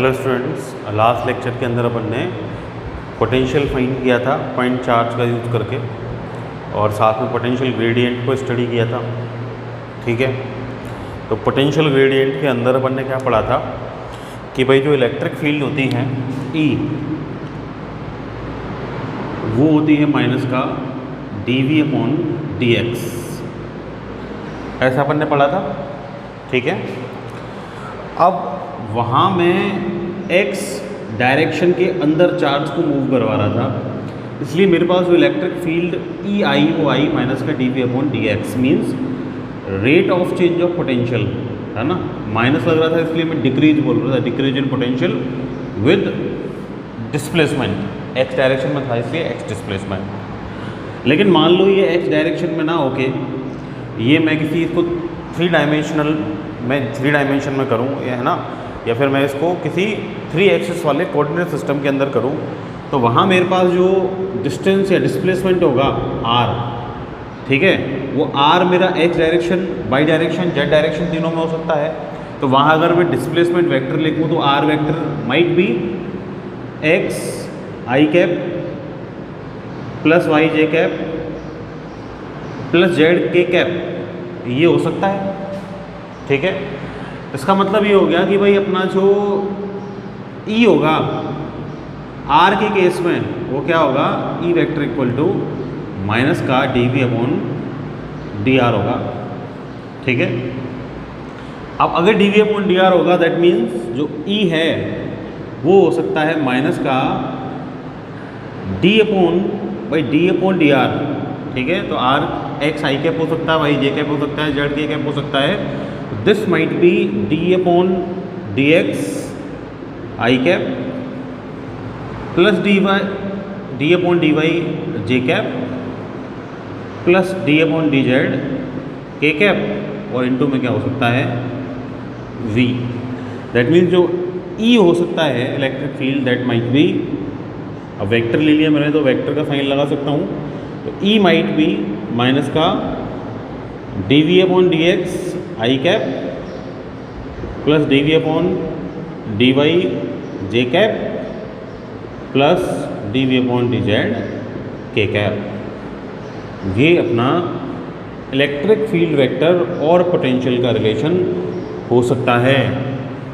Hello students, last lecture के अंदर अपन ने पोटेंशियल फाइंड किया था पॉइंट चार्ज का यूज़ करके, और साथ में पोटेंशियल ग्रेडियंट को स्टडी किया था। ठीक है, तो पोटेंशियल ग्रेडियंट के अंदर अपन ने क्या पढ़ा था कि भाई जो इलेक्ट्रिक फील्ड होती है E, वो होती है माइनस का dV/dx, ऐसा अपन ने पढ़ा था। ठीक है, अब वहाँ मैं x डायरेक्शन के अंदर चार्ज को मूव करवा रहा था, इसलिए मेरे पास जो इलेक्ट्रिक फील्ड EI वो आई माइनस का dV/dx means rate of change of potential, है ना। माइनस लग रहा था इसलिए मैं डिक्रीज बोल रहा था, decrease in potential with displacement. x direction में था इसलिए x डिस्प्लेसमेंट। लेकिन मान लो ये x डायरेक्शन में ना होके ये मैं किसी इसको थ्री डायमेंशन में करूँ, ये है ना, या फिर मैं इसको किसी 3 एक्सिस वाले कोऑर्डिनेट सिस्टम के अंदर करूँ, तो वहाँ मेरे पास जो डिस्टेंस या डिस्प्लेसमेंट होगा r, ठीक है, वो r मेरा x direction, y direction, z direction तीनों में हो सकता है। तो वहाँ अगर मैं डिस्प्लेसमेंट वेक्टर लिखूँ तो r vector might be x i cap plus y j cap plus z k cap, ये हो सकता है। ठीक है, इसका मतलब ये हो गया कि भाई अपना जो E होगा R के केस में वो क्या होगा, E vector equal to minus का dV/dr होगा। ठीक है, अब अगर dV/dr होगा दैट मीन्स जो E है वो हो सकता है माइनस का d/dr। ठीक है, तो r x i कैप हो सकता है, y j कैप हो सकता है, z k कैप हो सकता है। This might be d/dx i cap plus d/dy j cap plus d/dz k cap, और इनटू में क्या हो सकता है v। दैट मीन्स जो E हो सकता है electric field that might be, अब वेक्टर ले लिया मैंने तो वेक्टर का साइन लगा सकता हूँ, तो E माइट बी माइनस का dV/dx i cap plus dV/dy j cap plus dV/dz k cap. ये अपना इलेक्ट्रिक फील्ड वेक्टर और पोटेंशियल का रिलेशन हो सकता है।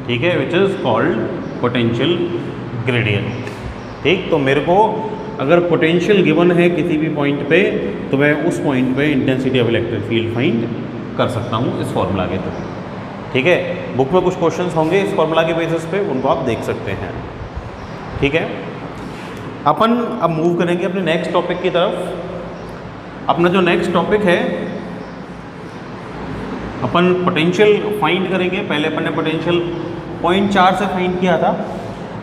ठीक है, which is called potential gradient. ठीक, तो मेरे को अगर पोटेंशियल गिवन है किसी भी पॉइंट पे तो मैं उस पॉइंट पे intensity of electric field find कर सकता हूँ इस फॉर्मूला के थ्रू। ठीक है, बुक में कुछ क्वेश्चंस होंगे इस फॉर्मूला के बेसिस पे, उनको आप देख सकते हैं। ठीक है, अपन अब मूव करेंगे अपने नेक्स्ट टॉपिक की तरफ। अपना जो नेक्स्ट टॉपिक है, अपन पोटेंशियल फाइंड करेंगे। पहले अपन ने पोटेंशियल पॉइंट 4 से फाइंड किया था,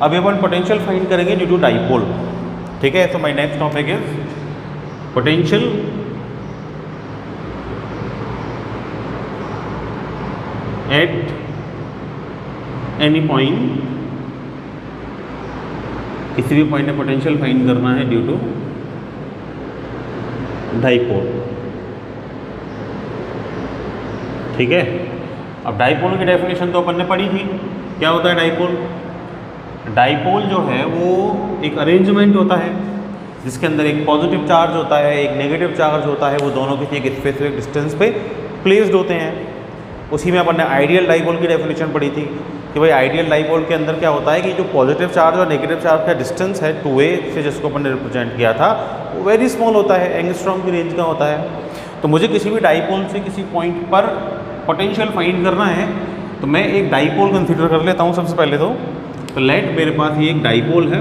अभी अपन पोटेंशियल फाइंड करेंगे ड्यू टू डाइपोल। ठीक है, तो my next topic is potential at any point, किसी भी पॉइंट में पोटेंशियल फाइंड करना है ड्यू टू डाइपोल। ठीक है, अब डाइपोल की डेफिनेशन तो अपन ने पढ़ी थी। क्या होता है डाइपोल? डाइपोल जो है वो एक अरेंजमेंट होता है जिसके अंदर एक पॉजिटिव चार्ज होता है, एक नेगेटिव चार्ज होता है, वो दोनों किसी एक स्पेसिफिक डिस्टेंस पे प्लेस्ड होते हैं। उसी में अपन ने आइडियल डाइपोल की डेफिनेशन पढ़ी थी कि भाई आइडियल डाइपोल के अंदर क्या होता है कि जो पॉजिटिव चार्ज और नेगेटिव चार्ज का डिस्टेंस है 2a से, जिसको अपन ने रिप्रेजेंट किया था, वो वेरी स्मॉल होता है, एंगस्ट्रॉम की रेंज का होता है। तो मुझे किसी भी डाइपोल से किसी पॉइंट पर पोटेंशियल फाइंड करना है तो मैं एक डाइपोल कंसीडर कर लेता हूँ सबसे पहले तो लेट मेरे पास ये एक डाइपोल है,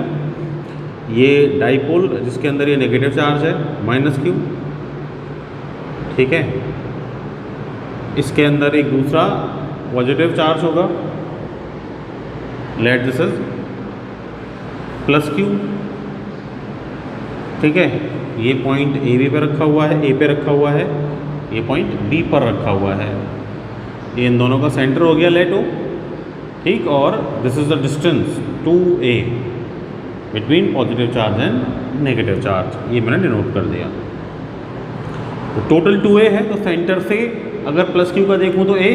ये डाइपोल जिसके अंदर ये नेगेटिव चार्ज है -q। ठीक है, इसके अंदर एक दूसरा पॉजिटिव चार्ज होगा, लेट दिस इज +q। ठीक है, ये पॉइंट AB पे रखा हुआ है, A पे रखा हुआ है, ये पॉइंट B पर रखा हुआ है, ये इन दोनों का सेंटर हो गया लेट O। ठीक, और this is the distance 2a between positive charge and negative charge, ये मैंने डिनोट कर दिया। तो टोटल 2a है, तो सेंटर से अगर +q का देखूँ तो a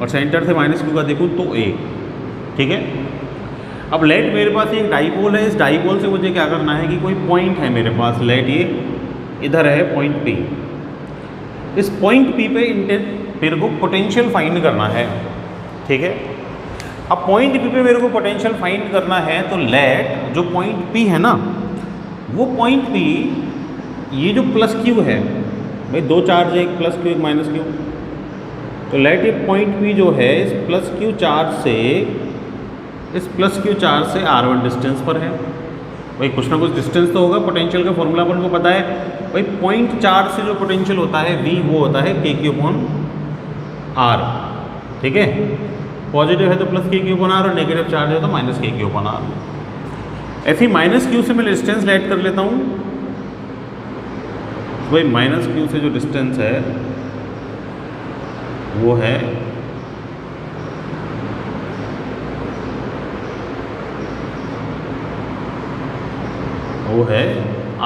और सेंटर से -q का देखूँ तो a। ठीक है, अब लेट मेरे पास एक डाईपोल है, इस डाईपोल से मुझे क्या करना है कि कोई पॉइंट है मेरे पास, लेट ये इधर है पॉइंट P। इस पॉइंट P पे मेरे को पोटेंशियल फाइंड करना है, ठीक है। अब पॉइंट P पे मेरे को पोटेंशियल फाइंड करना है, तो लेट जो पॉइंट P है ना, वो पॉइंट P, ये जो प्लस Q है भाई, दो चार्ज है, एक प्लस Q एक माइनस Q, तो लेट ये पॉइंट P जो है इस प्लस Q चार्ज से, इस प्लस Q चार्ज से R1 डिस्टेंस पर है। भाई कुछ ना कुछ डिस्टेंस तो होगा, पोटेंशियल का फॉर्मूला अपन को पता है भाई, पॉइंट चार्ज से जो पोटेंशियल होता है V, वो होता है KQ/R, ठीक है। पॉजिटिव है तो प्लस KQ/R और नेगेटिव चार्ज है तो माइनस KQ/R। ऐसे ही माइनस Q से मैं डिस्टेंस लेट कर लेता हूँ। भाई माइनस Q से जो डिस्टेंस है वो है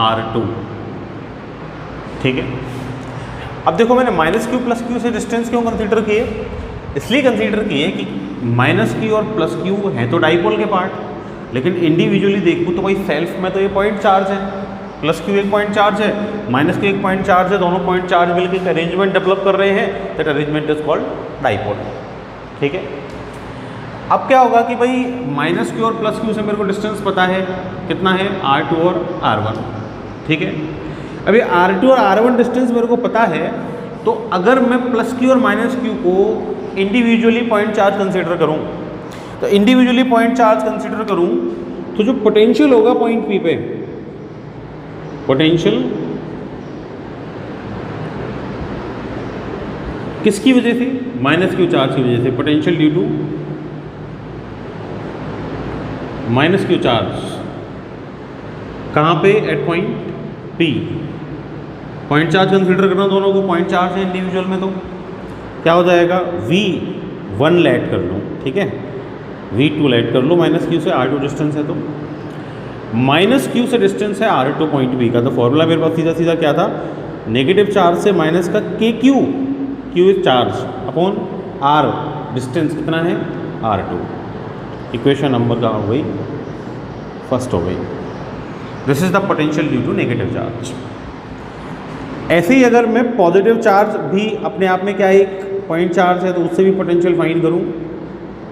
R2, ठीक है। अब देखो मैंने माइनस Q प्लस Q से डिस्टेंस क्यों कंसीडर किए, इसलिए कंसीडर किए कि माइनस Q और प्लस Q है तो डाईपोल के पार्ट, लेकिन इंडिविजुअली देखूँ तो भाई सेल्फ में तो ये पॉइंट चार्ज है, प्लस Q एक पॉइंट चार्ज है, माइनस Q एक पॉइंट चार्ज है, दोनों पॉइंट चार्ज मिलकर एक अरेंजमेंट डेवलप कर रहे हैं, that arrangement is called dipole, ठीक है। अब क्या होगा कि भाई माइनस Q और प्लस Q से मेरे को डिस्टेंस पता है कितना है, R2 और R1, ठीक है। अभी R2 और R1 डिस्टेंस मेरे को पता है, तो अगर मैं प्लस Q और माइनस Q को इंडिविजुअली पॉइंट चार्ज कंसीडर करूं, तो इंडिविजुअली पॉइंट चार्ज कंसीडर करूं तो जो पोटेंशियल होगा पॉइंट P पे, पोटेंशियल किसकी वजह से, माइनस Q चार्ज की वजह से, potential due to minus Q charge, कहाँ पे, at point P। Point charge consider करना दोनों को, पॉइंट चार्ज है इंडिविजुअल में, तो क्या हो जाएगा, V1 लेट कर लो, ठीक है, V2 लेट कर लो, माइनस Q से R2 डिस्टेंस है, तो माइनस Q से डिस्टेंस है R2 पॉइंट P का, तो फॉर्मूला मेरे पास सीधा सीधा क्या था, नेगेटिव चार्ज से माइनस का KQ, Q is charge upon R, distance कितना है R2। इक्वेशन नंबर का हो गई, फर्स्ट हो गई। This is the potential due to negative charge. ऐसे ही अगर मैं पॉजिटिव चार्ज भी अपने आप में क्या है, एक पॉइंट चार्ज है, तो उससे भी पोटेंशियल फाइंड करूं,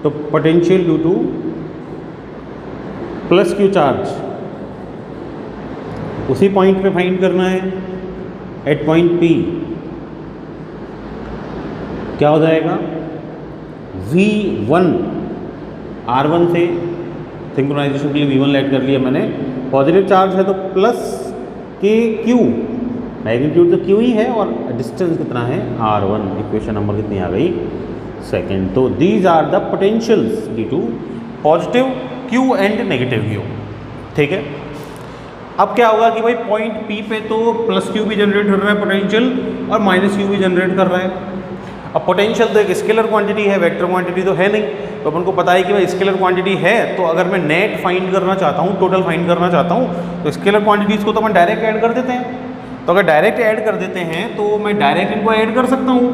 तो potential due two plus Q charge उसी पॉइंट पे फाइंड करना है, एट पॉइंट P, क्या हो जाएगा, V1 R1 से सिंक्रोनाइजेशन के लिए V1 लेट कर लिया मैंने, पॉजिटिव चार्ज है तो प्लस KQ, मैग्नीट्यूड तो Q ही है और डिस्टेंस कितना है R1। इक्वेशन नंबर कितनी आ गई, सेकंड। तो these are the potentials due to positive Q and negative Q, ठीक है। अब क्या होगा कि भाई पॉइंट P पे तो प्लस Q भी जनरेट कर रहा है पोटेंशियल और माइनस Q भी जनरेट कर रहा है। अब पोटेंशियल तो एक स्केलर क्वांटिटी है, वेक्टर क्वांटिटी तो है नहीं, तो अपन को पता है कि भाई स्केलर क्वांटिटी है, तो अगर मैं नेट फाइंड करना चाहता हूँ, टोटल फाइंड करना चाहता हूँ, तो स्केलर क्वांटिटीज़ को तो अपन डायरेक्ट ऐड कर देते हैं। तो अगर डायरेक्ट ऐड कर देते हैं तो मैं डायरेक्ट इनको ऐड कर सकता हूँ।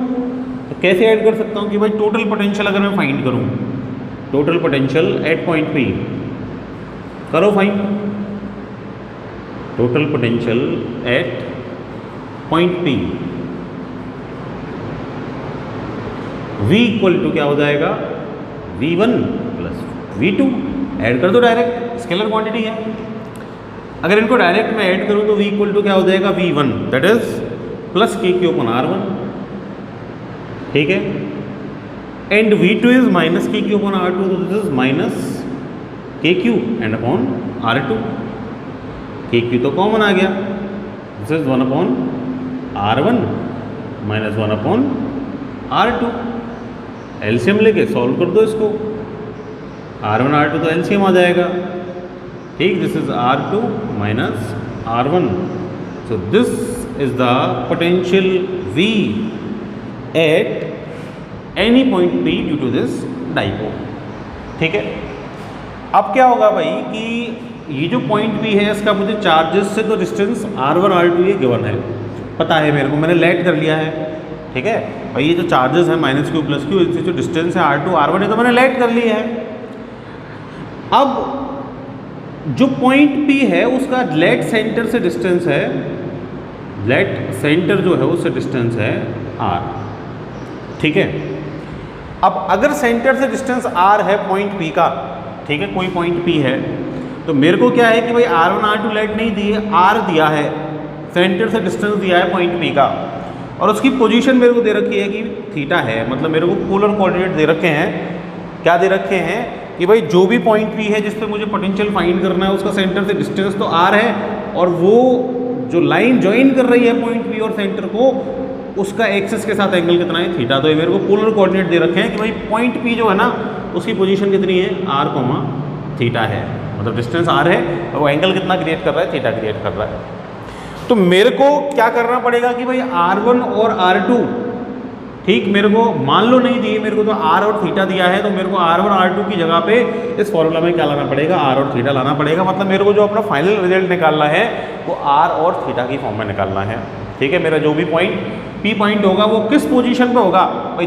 तो कैसे ऐड कर सकता हूँ कि भाई टोटल पोटेंशियल अगर मैं फाइंड करूँ, total potential at point P करो find, total potential at point P, V equal to क्या हो जाएगा, V1 प्लस V2, ऐड कर दो डायरेक्ट, स्केलर क्वांटिटी है। अगर इनको डायरेक्ट मैं ऐड करूं तो V इक्वल टू क्या हो जाएगा, V1 that is plus KQ/R1, ठीक है, and V2 is minus KQ/R2, तो this is minus KQ and upon R2। KQ तो कॉमन आ गया, this is 1/R1 minus 1/R2। LCM लेके सॉल्व कर दो इसको, R1 R2 तो एलसीएम आ जाएगा, ठीक, this is R2 minus R1। So this is the potential V at any point P due to this dipole, ठीक है। अब क्या होगा भाई कि ये जो पॉइंट P है इसका मुझे चार्जेस से तो डिस्टेंस R1 R2 ये गिवन है, पता है मेरे को, मैंने लेट कर लिया है, ठीक है भाई। ये जो चार्जेस है माइनस Q प्लस Q, इनसे जो डिस्टेंस है R2 R1 है तो मैंने लेट कर लिया है। अब जो पॉइंट P है उसका लेट सेंटर से डिस्टेंस है, लेट सेंटर जो है उससे डिस्टेंस है r, ठीक है। अब अगर सेंटर से डिस्टेंस r है पॉइंट P का, ठीक है, कोई पॉइंट P है, तो मेरे को क्या है कि भाई r1 r2 लेट नहीं दिए, r दिया है, सेंटर से डिस्टेंस दिया है पॉइंट P का, और उसकी पोजीशन मेरे को दे रखी है कि थीटा है, मतलब मेरे को पोलर कोऑर्डिनेट दे रखे हैं। क्या दे रखे हैं कि भाई जो भी पॉइंट P है जिस पे मुझे पोटेंशियल फाइंड करना है उसका सेंटर से डिस्टेंस तो r है, और वो जो लाइन ज्वाइन कर रही है पॉइंट P और सेंटर को, उसका एक्सिस के साथ एंगल कितना है, थीटा। तो ये मेरे को पोलर कोऑर्डिनेट दे रखे हैं कि भाई पॉइंट P जो है ना उसकी पोजीशन कितनी है, r, थीटा है, मतलब डिस्टेंस r है और वो एंगल कितना क्रिएट कर रहा है, थीटा क्रिएट कर रहा है। तो मेरे को क्या करना पड़ेगा कि भाई r1 और r2, ठीक, मेरे को मान लो नहीं दिए, मेरे को तो r और थीटा दिया है, तो मेरे को r1 और r2 की जगह पे इस फॉर्मूला में क्या लाना पड़ेगा, r और थीटा लाना पड़ेगा। मतलब मेरे को जो अपना फाइनल रिजल्ट निकालना है वो r और थीटा की फॉर्म में निकालना है, ठीक है। मेरा जो भी पॉइंट P पॉइंट होगा वो किस पोजीशन पे होगा, भाई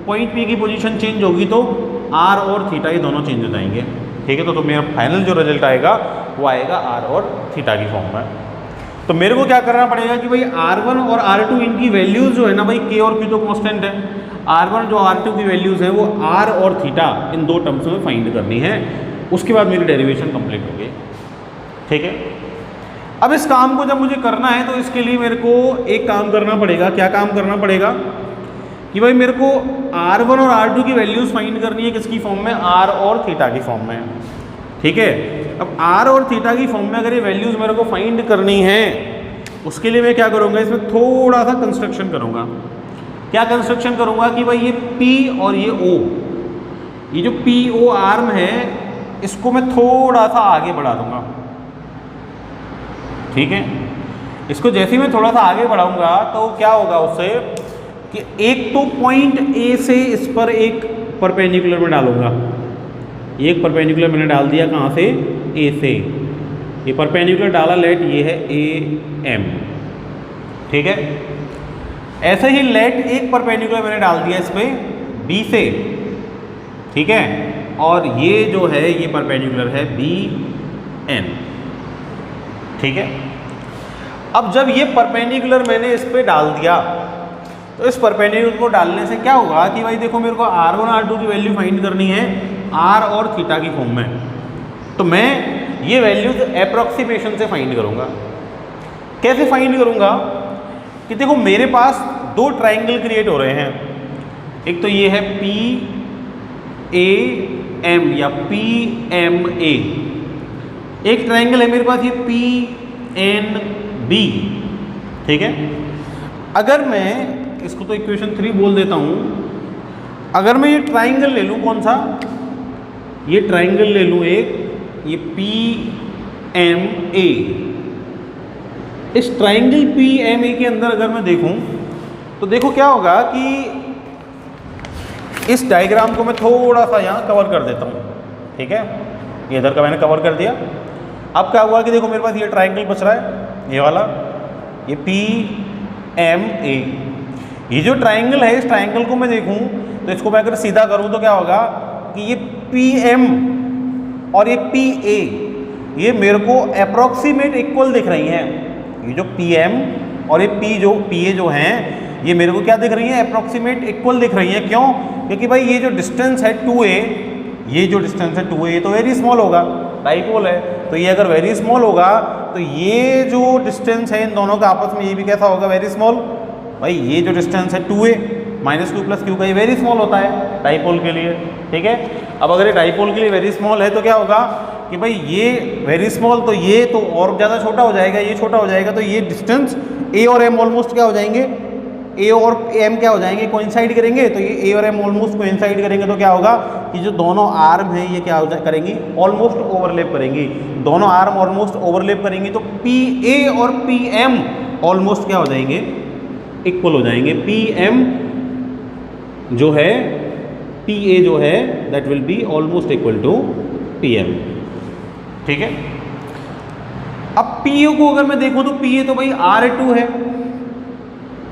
पॉइंट P की पोजीशन चेंज होगी तो r और थीटा ये दोनों चेंज हो जाएंगे, ठीक है। तो मेरा फाइनल जो रिजल्ट आएगा वो आएगा r और थीटा की फॉर्म में। तो मेरे को क्या करना पड़ेगा कि भाई r1 और r2 इनकी वैल्यूज़ जो है ना, भाई k और q तो कांस्टेंट है, r1 जो r2 की वैल्यूज़ हैं वो r और थीटा इन दो टर्म्स में फाइंड करनी है, उसके बाद मेरी डेरिवेशन कंप्लीट होगी, ठीक है। अब इस काम को जब मुझे करना है तो इसके लिए मेरे को एक काम करना पड़ेगा। क्या काम करना पड़ेगा कि भाई मेरे को r1 और r2 की वैल्यूज़ फाइंड करनी है, किसकी फॉर्म में, r और थीटा की फॉर्म में, ठीक है। अब r और थीटा की फॉर्म में अगर ये वैल्यूज़ मेरे को फाइंड करनी है, उसके लिए मैं क्या करूँगा, इसमें थोड़ा सा कंस्ट्रक्शन करूँगा। क्या कंस्ट्रक्शन करूँगा कि भाई ये P और ये O, ये जो PO आर्म है इसको मैं थोड़ा सा आगे बढ़ा दूँगा, ठीक है। इसको जैसे ही मैं थोड़ा सा आगे बढ़ाऊँगा तो क्या होगा उससे कि एक तो पॉइंट A से इस पर एक परपेंडिकुलर में डालूँगा, एक परपेंडिकुलर मैंने डाल दिया, कहाँ से, A से, ये परपेंडिकुलर डाला, लेट ये है AM, ठीक है। ऐसे ही लेट एक परपेंडिकुलर मैंने डाल दिया इस पर B से, ठीक है, और ये जो है ये परपेंडिकुलर है BN, ठीक है। अब जब ये परपेंडिकुलर मैंने इस पर डाल दिया तो इस परपेंडिकुलर को डालने से क्या होगा कि भाई देखो मेरे को r1 r2 की वैल्यू फाइंड करनी है r और थीटा की फॉर्म में, तो मैं ये वैल्यूज अप्रॉक्सीमेशन से फाइंड करूँगा। कैसे फाइंड करूँगा कि देखो मेरे पास दो ट्राइंगल क्रिएट हो रहे हैं, एक तो ये है PAM या PMA, एक ट्राइंगल है मेरे पास ये PNB, ठीक है। अगर मैं इसको तो इक्वेशन 3 बोल देता हूँ, अगर मैं ये ट्राइंगल ले लूँ, कौन सा, ये ट्राइंगल ले लूँ एक, ये PMA, इस ट्राइंगल PMA के अंदर अगर मैं देखूँ तो देखो क्या होगा कि इस डायग्राम को मैं थोड़ा सा यहाँ कवर कर देता हूँ, ठीक है। ये इधर का मैंने कवर कर दिया। अब क्या हुआ कि देखो मेरे पास ये ट्राइंगल बच रहा है, ये वाला, ये PMA, ये जो ट्राइंगल है इस ट्राइंगल को मैं देखूं तो इसको मैं अगर सीधा करूं तो क्या होगा कि ये PM और ये PA ये मेरे को अप्रॉक्सीमेट इक्वल दिख रही हैं। ये जो PM और ये PA जो हैं ये मेरे को क्या दिख रही है, अप्रॉक्सीमेट इक्वल दिख रही है। क्यों? क्योंकि भाई ये जो डिस्टेंस है 2a, ये जो डिस्टेंस है 2a तो वेरी स्मॉल होगा, डाइपोल है, तो ये अगर वेरी स्मॉल होगा तो ये जो डिस्टेंस है इन दोनों का आपस में ये भी कैसा होगा, वेरी स्मॉल। भाई ये जो डिस्टेंस है 2a -2 + q का ये वेरी स्मॉल होता है डाइपोल के लिए, ठीक है। अब अगर ये डाइपोल के लिए वेरी स्मॉल है तो क्या होगा कि भाई ये वेरी स्मॉल तो ये तो और ज़्यादा छोटा हो जाएगा, ये छोटा हो जाएगा, तो ये डिस्टेंस a और m ऑलमोस्ट क्या हो जाएंगे, a और m क्या हो जाएंगे, कोइंसाइड करेंगे। तो ये a और m ऑलमोस्ट कोइंसाइड करेंगे तो क्या होगा कि जो दोनों आर्म हैं ये क्या करेंगी, ऑलमोस्ट ओवरलैप करेंगी। दोनों आर्म ऑलमोस्ट ओवरलैप करेंगी तो PA और PM ऑलमोस्ट क्या हो जाएंगे, इक्वल हो जाएंगे। PM जो है PA जो है that will be almost equal to PM, ठीक है। अब PO को अगर मैं देखूं तो PA तो भाई R2 है,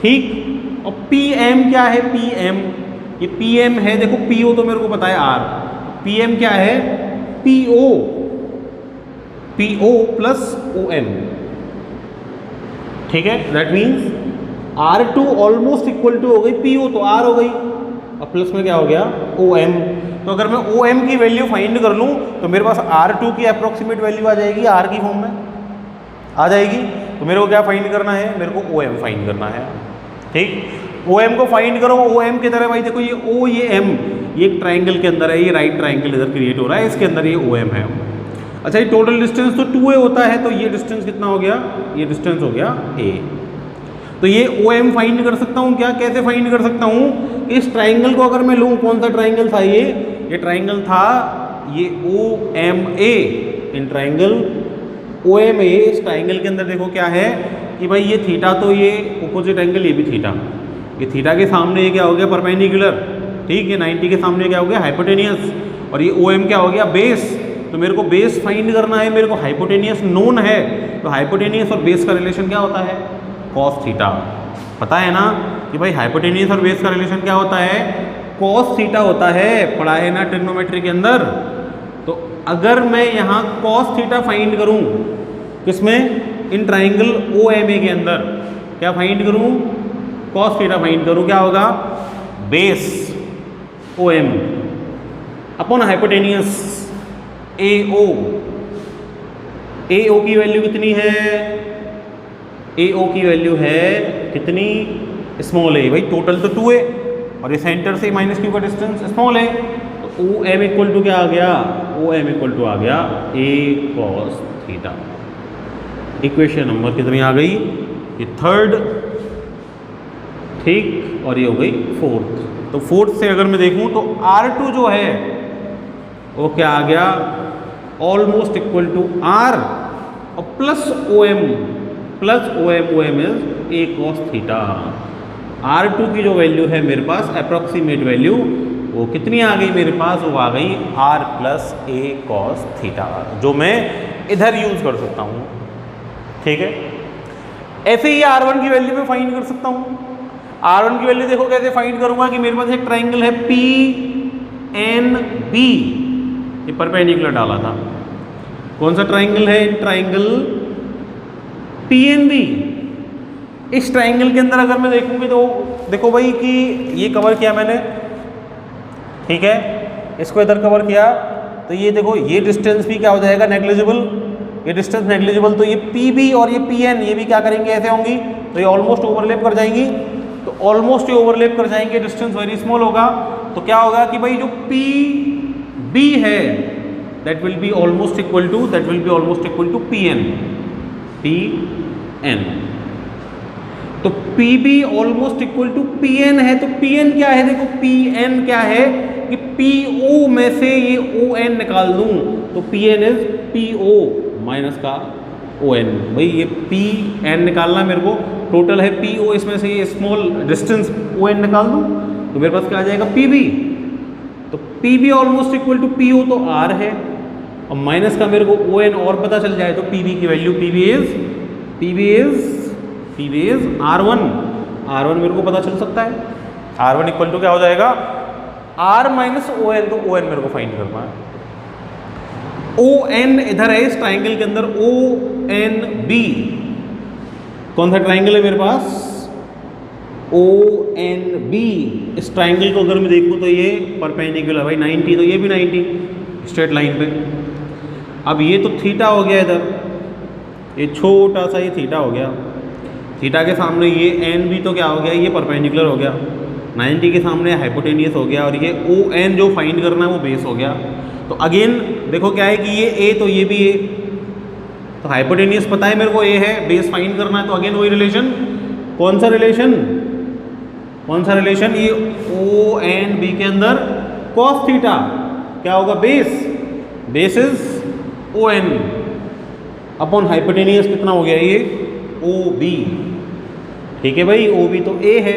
ठीक, और PM क्या है, PM ये PM है, देखो PO तो मेरे को पता है R, PM क्या है PO प्लस OM, ठीक है। That means R2 almost equal to हो गई PO, तो R हो गई, और प्लस में क्या हो गया OM। तो अगर मैं OM की वैल्यू फाइंड कर लूँ तो मेरे पास R2 की अप्रोक्सीमेट वैल्यू आ जाएगी, R की फॉर्म में आ जाएगी। तो मेरे को क्या फाइंड करना है, मेरे को OM फाइंड करना है, ठीक। OM को फाइंड करो, OM की तरह भाई देखो ये O ये M, ये एक ट्राइंगल के अंदर है, ये राइट ट्राइंगल इधर क्रिएट हो रहा है, इसके अंदर ये OM है। अच्छा, ये टोटल डिस्टेंस तो 2a होता है, तो ये डिस्टेंस कितना हो गया, ये डिस्टेंस हो गया a। तो ये OM फाइंड कर सकता हूँ क्या, कैसे फाइंड कर सकता हूँ, इस ट्राइंगल को अगर मैं लूँ, कौन सा ट्राइंगल था ये ट्राइंगल था ये OMA, इन ट्राइंगल OMA। इस ट्राइंगल के अंदर देखो क्या है कि भाई ये थीटा, तो ये अपोजिट एंगल, ये भी थीटा, ये थीटा के सामने ये क्या हो गया परपेंडिकुलर, ठीक है। 90 के सामने क्या हो गया हाइपोटेनियस, और ये OM क्या हो गया बेस। तो मेरे को बेस फाइंड करना है, मेरे को हाइपोटेनियस नोन है, तो हाइपोटेनियस और बेस का रिलेशन क्या होता है कॉस थीटा। पता है ना कि भाई हाइपोटेनियस और बेस का रिलेशन क्या होता है, कॉस थीटा होता है, पढ़ा है ना ट्रिग्नोमेट्री के अंदर। तो अगर मैं यहाँ कॉस थीटा फाइंड करूँ, किसमें, इन ट्राइंगल OMA के अंदर, क्या फाइंड करूँ, कॉस थीटा फाइंड करूँ, क्या होगा base OM upon hypotenuse AO। AO की वैल्यू कितनी है, AO की वैल्यू है कितनी, स्मॉल a, भाई टोटल तो 2a, और ये सेंटर से माइनस क्यू का डिस्टेंस स्मॉल है, तो OM इक्वल टू क्या आ गया, OM इक्वल टू आ गया a cos theta. Equation number कितनी आ गई, ये थर्ड, ठीक, और ये हो गई फोर्थ। तो फोर्थ से अगर मैं देखूं तो R2 जो है वो क्या आ गया, ऑलमोस्ट इक्वल टू R और plus OM, OM is a cos theta. R2 की जो वैल्यू है मेरे पास अप्रोक्सीमेट वैल्यू, वो कितनी आ गई मेरे पास, वो आ गई R plus a cos theta, जो मैं इधर यूज कर सकता हूँ, ठीक है। ऐसे ही R1 की वैल्यू में फाइंड कर सकता हूँ। R1 की वैल्यू देखो कैसे फाइंड करूंगा कि मेरे पास एक ट्राइंगल है PNB, ये परपेंडिकुलर डाला था, कौन सा ट्राइंगल है, ट्राइंगल PNB। इस ट्राइंगल के अंदर अगर मैं देखूंगी तो देखो भाई कि ये कवर किया मैंने, ठीक है, इसको इधर कवर किया, तो ये देखो ये डिस्टेंस भी क्या हो जाएगा नेग्लिजिबल, ये डिस्टेंस नेग्लिजिबल, तो ये PB और ये PN ये भी क्या करेंगे, ऐसे होंगी, तो ये ऑलमोस्ट ओवरलैप कर जाएंगी। तो ऑलमोस्ट ये ओवरलैप कर जाएंगे, डिस्टेंस वेरी स्मॉल होगा, तो क्या होगा कि भाई जो PB है that will be almost equal to PN। तो PB almost equal to PN है, तो PN क्या है, देखो PN क्या है कि PO में से ये ON निकाल दूं, तो PN इज PO माइनस का ON। भाई ये PN निकालना मेरे को, टोटल है PO, इसमें से ये स्मॉल डिस्टेंस ON निकाल दूं, तो मेरे पास क्या आ जाएगा PB। तो PB almost equal to PO, तो R है, और माइनस का मेरे को ON और पता चल जाए, तो PB की वैल्यू PB इज R1 मेरे को पता चल सकता है। R1 इक्वल टू क्या हो जाएगा, R माइनस ON, तो ON मेरे को फाइंड करना है। ON इधर है इस ट्राइंगल के अंदर, ONB, कौन सा ट्राइंगल है मेरे पास, ONB। इस ट्राइंगल को अगर मैं देखूं तो ये परपेंडिकुलर भाई 90, तो ये भी 90 स्ट्रेट लाइन पे। अब ये तो थीटा हो गया इधर, ये छोटा सा ये थीटा हो गया, थीटा के सामने ये NB तो क्या हो गया, ये परपेंडिकुलर हो गया, 90 के सामने हाइपोटेनियस हो गया, और ये ON जो फाइंड करना है वो बेस हो गया। तो अगेन देखो क्या है कि ये A, तो ये भी A, तो हाइपोटेनियस पता है मेरे को A है, बेस फाइंड करना है, तो अगेन वही रिलेशन, कौन सा रिलेशन, ये ONB के अंदर cos थीटा क्या होगा, base is ON upon hypotenuse कितना हो गया ये OB, ठीक है भाई, OB तो A है,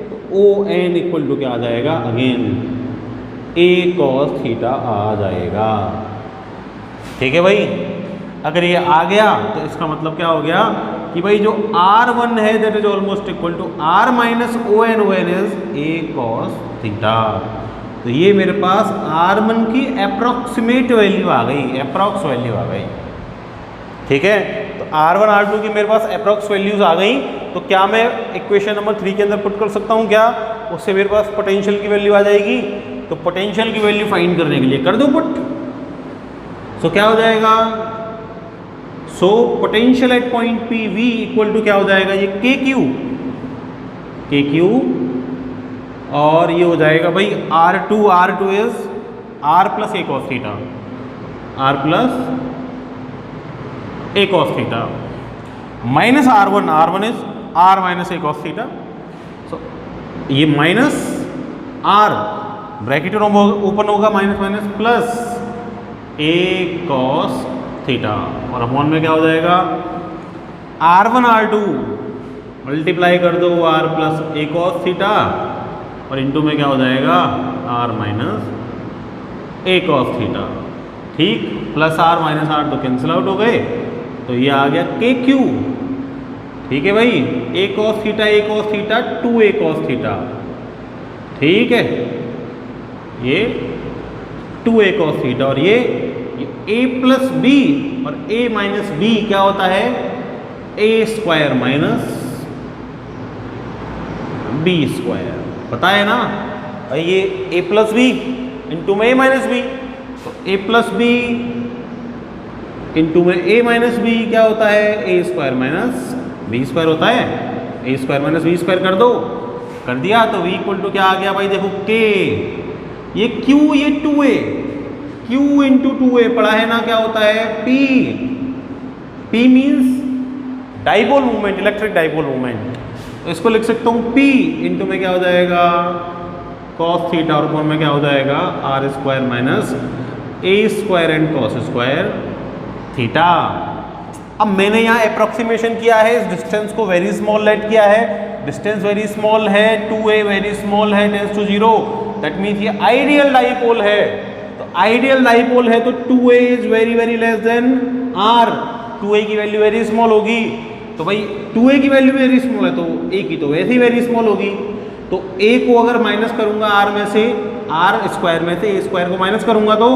तो ON इक्वल टू क्या आ जाएगा, अगेन A cos थीटा आ जाएगा, ठीक है भाई। अगर ये आ गया तो इसका मतलब क्या हो गया कि भाई जो R1 है that is almost equal to R minus ON is A cos theta. तो ये मेरे पास R1 की अप्रॉक्सीमेट वैल्यू आ गई, अप्रॉक्स वैल्यू आ गई। ठीक है, तो R1 R2 की मेरे पास अप्रॉक्स वैल्यूज आ गई। तो क्या मैं इक्वेशन नंबर 3 के अंदर पुट कर सकता हूँ क्या? उससे मेरे पास पोटेंशियल की वैल्यू आ जाएगी। तो पोटेंशियल की वैल्यू फाइंड करने के लिए कर दो पुट। सो क्या हो जाएगा? So potential at point p v equal to क्या हो जाएगा? ये के क्यू और ये हो जाएगा भाई R2 is R plus a cos theta, R plus a cos theta minus R1 is R minus a cos theta. So ये माइनस R ब्रैकेट ओपन होगा, minus minus plus a cos theta और upon में क्या हो जाएगा? R1 R2 multiply कर दो R plus a cos theta और इनटू में क्या हो जाएगा? R minus a cos theta. ठीक, प्लस R माइनस R तो कैंसिल आउट हो गए, तो ये आ गया के क्यू। ठीक है भाई, a cos theta 2a cos theta. ठीक है, ये 2a कॉस थीटा और ये a प्लस बी और a माइनस बी क्या होता है? a square minus b square. पता है ना भाई, ये a प्लस बी इंटू में a माइनस बी, तो a प्लस बी इंटू में a माइनस बी क्या होता है? a square minus b square होता है। a square minus b square कर दो, कर दिया तो v इक्वल टू क्या आ गया भाई? देखो k, ये q, ये 2a, q इंटू 2a पढ़ा है ना, क्या होता है? p means dipole movement, electric dipole movement. तो इसको लिख सकता हूँ p इंटू में क्या हो जाएगा? कॉस थीटा और अपॉन में क्या हो जाएगा? R square minus a square and cos square theta. अब मैंने यहाँ अप्रोक्सीमेशन किया है, इस डिस्टेंस को वेरी स्मॉल लेट किया है, डिस्टेंस वेरी स्मॉल है, 2a वेरी स्मॉल है, टेंड्स टू 0, दैट मीन्स ये आइडियल डाइपोल है। तो आइडियल डाइपोल है तो 2a is very very less than R, 2a की वैल्यू वेरी स्मॉल होगी। तो भाई 2a की वैल्यू वेरी स्मॉल है तो a की तो वैसे ही वेरी स्मॉल होगी। तो a को अगर माइनस करूंगा R में से, R स्क्वायर में से a स्क्वायर को माइनस करूंगा तो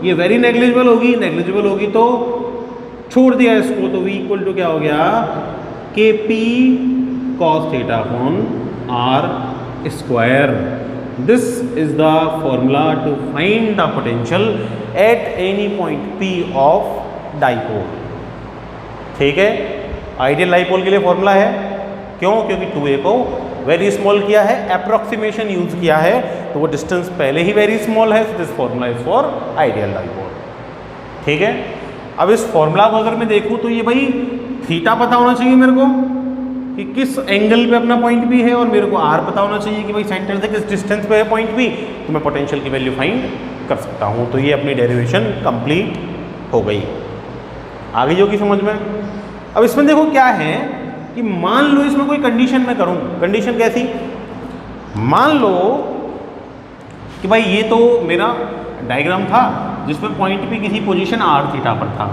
ये वेरी नेग्लिजिबल होगी, तो छोड़ दिया इसको। तो v इक्वल टू क्या हो गया? K p cos theta upon R square. This is the formula to find the potential at any point P of dipole. ठीक है, आइडियल डाइपोल के लिए फॉर्मूला है। क्यों? क्योंकि 2a को वेरी स्मॉल किया है, अप्रोक्सीमेशन यूज किया है, तो वो डिस्टेंस पहले ही वेरी स्मॉल है। This formula is for ideal dipole. ठीक है, अब इस फॉर्मूला को अगर मैं देखूं तो ये भाई थीटा पता होना चाहिए मेरे को कि किस एंगल पे अपना पॉइंट भी है, और मेरे को R पता होना चाहिए कि भाई सेंटर से किस डिस्टेंस पे है पॉइंट भी, तो मैं पोटेंशियल की वैल्यू फाइंड कर सकता हूँ। तो ये अपनी डेरिवेशन कंप्लीट हो गई। आ गई होगी समझ में? अब इसमें देखो क्या है कि मान लो इसमें कोई कंडीशन मैं करूँ। कंडीशन कैसी? मान लो कि भाई ये तो मेरा डायग्राम था जिसमें पॉइंट भी किसी पोजीशन R थीटा पर था।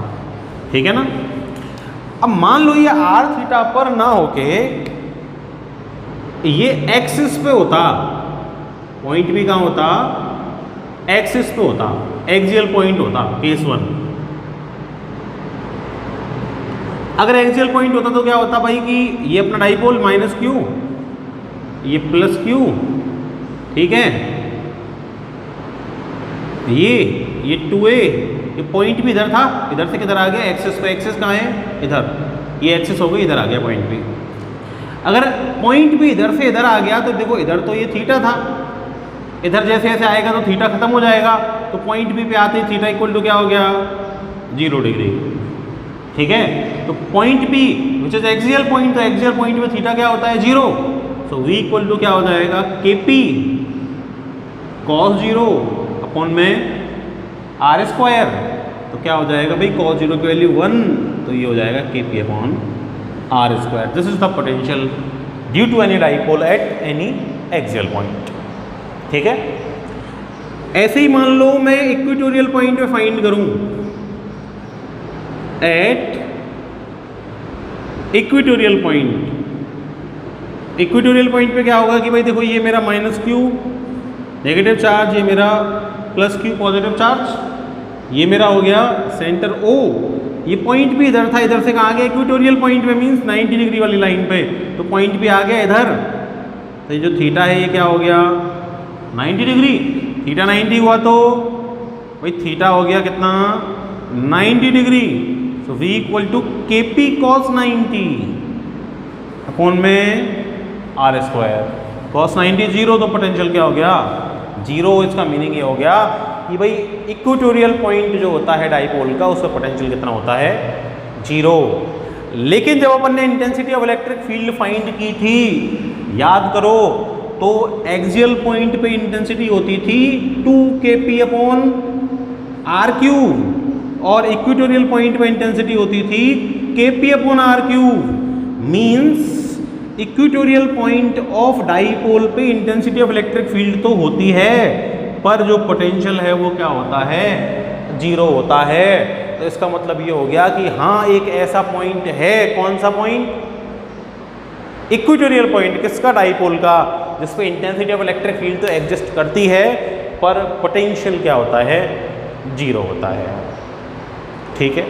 ठीक है ना? अब मान लो ये R थीटा पर ना होके ये एक्सिस पे होता, पॉइंट भी कहाँ होता? एक्सिस पे होता, एक्सियल पॉइंट होता, केस 1। अगर एक्सियल पॉइंट होता तो क्या होता भाई कि ये अपना डाइपोल माइनस क्यू, ये प्लस क्यू, ठीक है, ये 2a, ये पॉइंट भी इधर था, इधर से किधर आ गया? एक्सिस पे। एक्सिस कहाँ है? इधर, ये एक्सिस हो गई, इधर आ गया पॉइंट भी। अगर पॉइंट भी इधर से इधर आ गया तो देखो इधर तो ये थीटा था, इधर जैसे ऐसे आएगा तो थीटा खत्म हो जाएगा, तो पॉइंट बी पे आते ही थीटा इक्वल टू क्या हो गया? 0 डिग्री। ठीक है, तो point b which is axial point, तो एक्सियल पॉइंट में थीटा क्या होता है? 0। सो v इक्वल टू क्या हो जाएगा? के पी कॉस 0 अपॉन में R स्क्वायर। तो क्या हो जाएगा भाई? कॉस 0 की वैल्यू 1, तो ये हो जाएगा k p upon R square. This is the potential due to any dipole at any axial point. ठीक है, ऐसे ही मान लो मैं इक्वेटोरियल पॉइंट पे फाइंड करूं, at equatorial point. Equatorial point पे क्या होगा कि भाई देखो ये मेरा माइनस क्यू, नेगेटिव चार्ज ये मेरा प्लस क्यू पॉजिटिव चार्ज, ये मेरा हो गया सेंटर O, ये पॉइंट भी इधर था, इधर से कहाँ आ गया इक्वेटोरियल पॉइंट पे, मीन्स 90 डिग्री वाली लाइन पे, तो पॉइंट भी आ गया इधर। तो ये जो थीटा है ये क्या हो गया 90 डिग्री, थीटा 90 हुआ तो भाई थीटा हो गया कितना 90 degree. So V equal to k p cos 90 upon में आर स्क्वायर। कॉस 90 जीरो, तो पोटेंशियल क्या हो गया जीरो। इसका मीनिंग ये हो गया कि भाई इक्वेटोरियल पॉइंट जो होता है डाइपोल का उसका पोटेंशियल कितना होता है जीरो। लेकिन जब अपन ने intensity of electric field find की थी, याद करो, तो एक्सियल पॉइंट पे इंटेंसिटी होती थी 2kp अपॉन आर क्यूब और इक्वेटोरियल पॉइंट पे इंटेंसिटी होती थी kp upon r cube. Means equatorial point of dipole पे इंटेंसिटी ऑफ इलेक्ट्रिक फील्ड तो होती है, पर जो पोटेंशियल है वो क्या होता है जीरो होता है। तो इसका मतलब ये हो गया कि हाँ एक ऐसा पॉइंट है, कौन सा पॉइंट इक्वेटोरियल पॉइंट, किसका डाइपोल का, जिस पे इंटेंसिटी ऑफ इलेक्ट्रिक फील्ड तो एग्जिस्ट करती है पर पोटेंशियल क्या होता है जीरो होता है। ठीक है।